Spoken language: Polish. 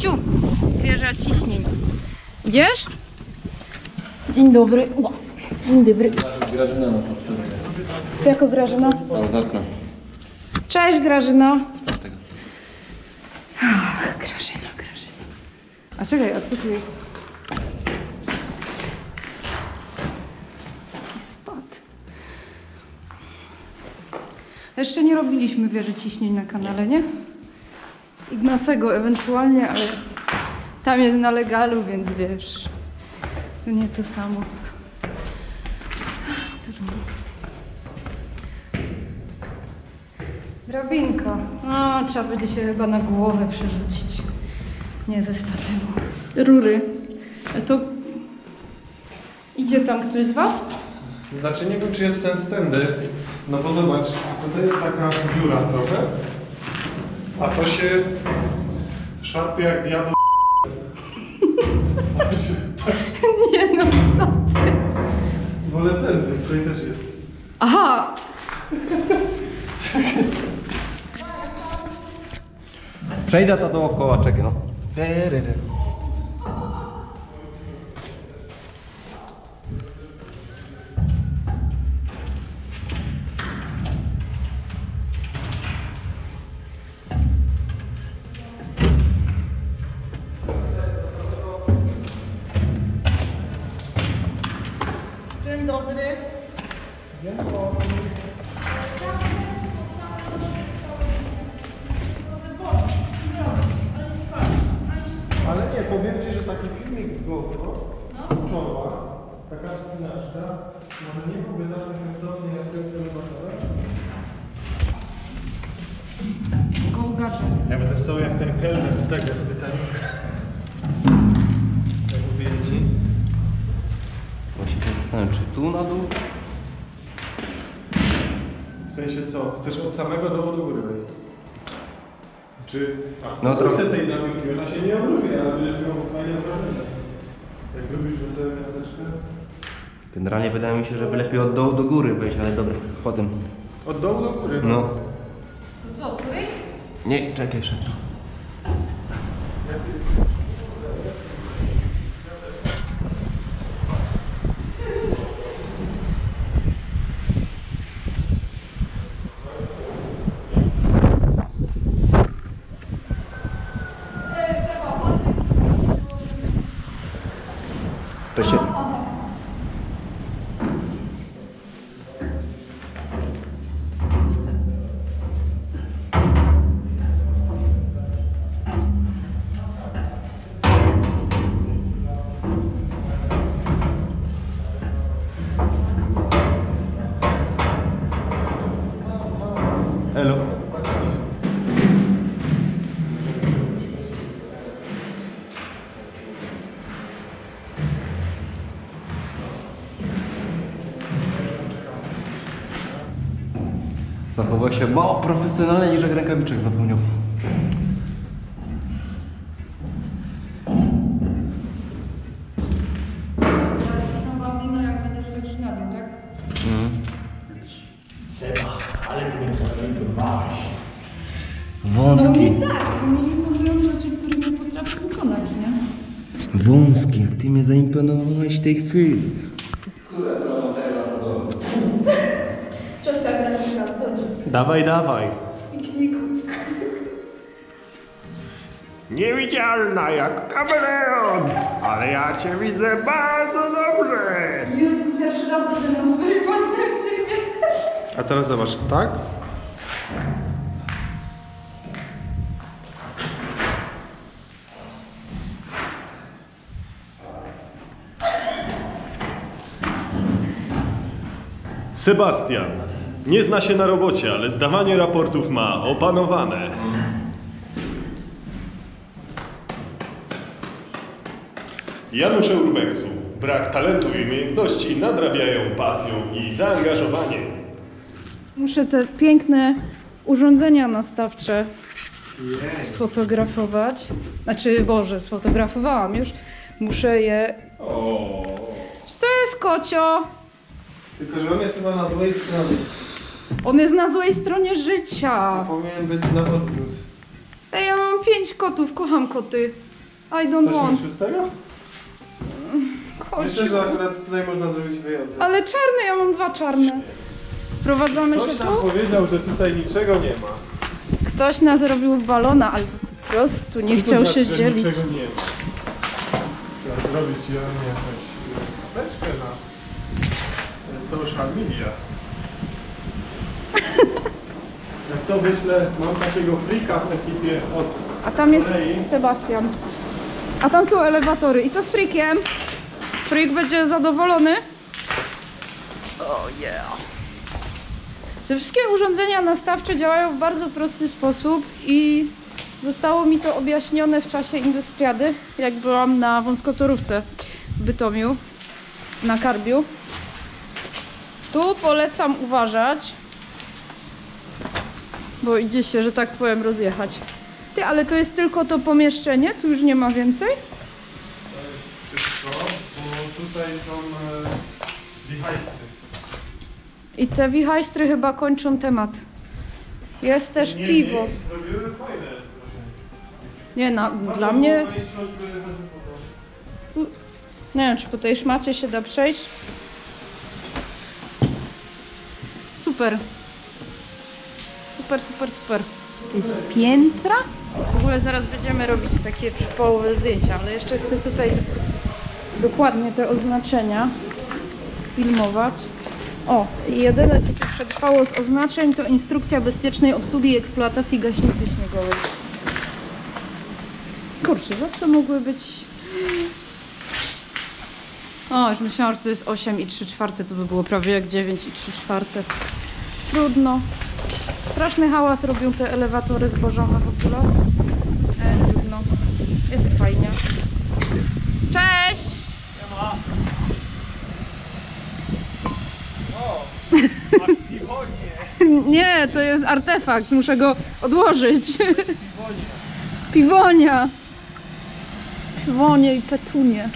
Krzysiu, wieża ciśnień. Idziesz? Dzień dobry. Dzień dobry. Grażyna na to wtedy. Jako Grażyna? Tam z okna. Cześć Grażyno. Dlatego. Grażyna. A czekaj, a co tu jest? Taki spad. Jeszcze nie robiliśmy wieży ciśnień na kanale, nie? Z Ignacego ewentualnie, ale tam jest na legalu, więc wiesz, to nie to samo. Drabinka. No, trzeba będzie się chyba na głowę przerzucić. Nie ze statywu. Rury. A to... Idzie tam ktoś z was? Znaczy nie wiem, czy jest sens tędy, no bo zobacz, tutaj jest taka dziura trochę, a to się szarpie jak diabeł. Nie no, co ty? Wolę tędy, tutaj też jest. Aha! Przejdę to dookoła, czekaj no. Dzień dobry. Ale nie, powiem Ci, że taki filmik z GoPro, z czoła, taka spinaczka, może nie byłby tak efektowny jak ten z elewatorem. Go gadżet. Ja będę stał jak ten kelner z tego, z Titanica. Jak mówię Ci. Właśnie się zastanawiam, czy tu na dół? W sensie co? Chcesz od samego dołu do góry wejść? Czy... No trochę tej drabinki, ona się nie obrówi, ale będziesz miał fajne wrażenie. Jak robisz wesołe miasteczko? Generalnie wydaje mi się, żeby lepiej od dołu do góry wejść, ale dobra, potem. Od dołu do góry? No. To co, tutaj? Nie, czekaj jeszcze tu. To się... Elo. Zachował się mało profesjonalnie, niż jak rękawiczek zapomniał. Jak będę schodzić na dół, tak? Seba, ale ty mnie zaimponowałeś. Wąski. Tak, mi mówią rzeczy, które nie potrafię wykonać, nie? Wąski, jak ty mnie zaimponowałeś w tej chwili. Ciocia Grażyna schodzi Dawaj, dawaj. w pikniku. Niewidzialna jak kameleon, ale ja Cię widzę bardzo dobrze. Jezu, pierwszy raz będę na swojej własnej filmie. A teraz zobacz, tak? Sebastian. Nie zna się na robocie, ale zdawanie raportów ma opanowane. Janusze Urbexu. Brak talentu i umiejętności nadrabiają pasją i zaangażowaniem. Muszę te piękne urządzenia nastawcze sfotografować. Znaczy, Boże, sfotografowałam już. Muszę je... Czy to jest kocio? Tylko, że on jest chyba na złej stronie. On jest na złej stronie życia. Powinien być na odwrót. Ej, ja mam 5 kotów, kocham koty. I don't Coś want. myślisz z tego? Myślę, że akurat tutaj można zrobić wyjątek. Ale czarny, ja mam 2 czarne. Wprowadzamy się Ktoś nam tu? powiedział, że tutaj niczego nie ma. Ktoś nas robił w balona, albo po prostu nie Co to chciał znaczy, się że dzielić. Niczego nie ma. Trzeba zrobić jakąś apeczkę na social media. Jak to wyślę, mam takiego freaka w ekipie od A tam jest kolei. Sebastian. A tam są elewatory. I co z Freakiem? Freak będzie zadowolony? Oh yeah. Te wszystkie urządzenia nastawcze działają w bardzo prosty sposób i zostało mi to objaśnione w czasie Industriady, jak byłam na wąskotorówce w Bytomiu, na Karbiu. Tu polecam uważać, bo idzie się, że tak powiem, rozjechać. Ty, ale to jest tylko to pomieszczenie? Tu już nie ma więcej? To jest wszystko, bo tutaj są wichajstry. I te wichajstry chyba kończą temat. Jest też piwo. Zrobiły fajne wrażenie. Nie, dla mnie... Nie wiem, czy po tej szmacie się da przejść. Super. Super, super, super. To jest piętra? W ogóle zaraz będziemy robić takie przypołowe zdjęcia, ale jeszcze chcę tutaj dokładnie te oznaczenia filmować. O, i jedyne co tu przetrwało z oznaczeń to instrukcja bezpiecznej obsługi i eksploatacji gaśnicy śniegowej. Kurczę, zawsze mogły być... O, już myślałam, że to jest 8 i 3/4, to by było prawie jak 9 i 3/4. Trudno. Straszny hałas robią te elewatory zbożowe w ogóle. Trudno. Jest fajnie. Cześć! Nie, to jest artefakt, muszę go odłożyć. Piwonia. Piwonie i petunie.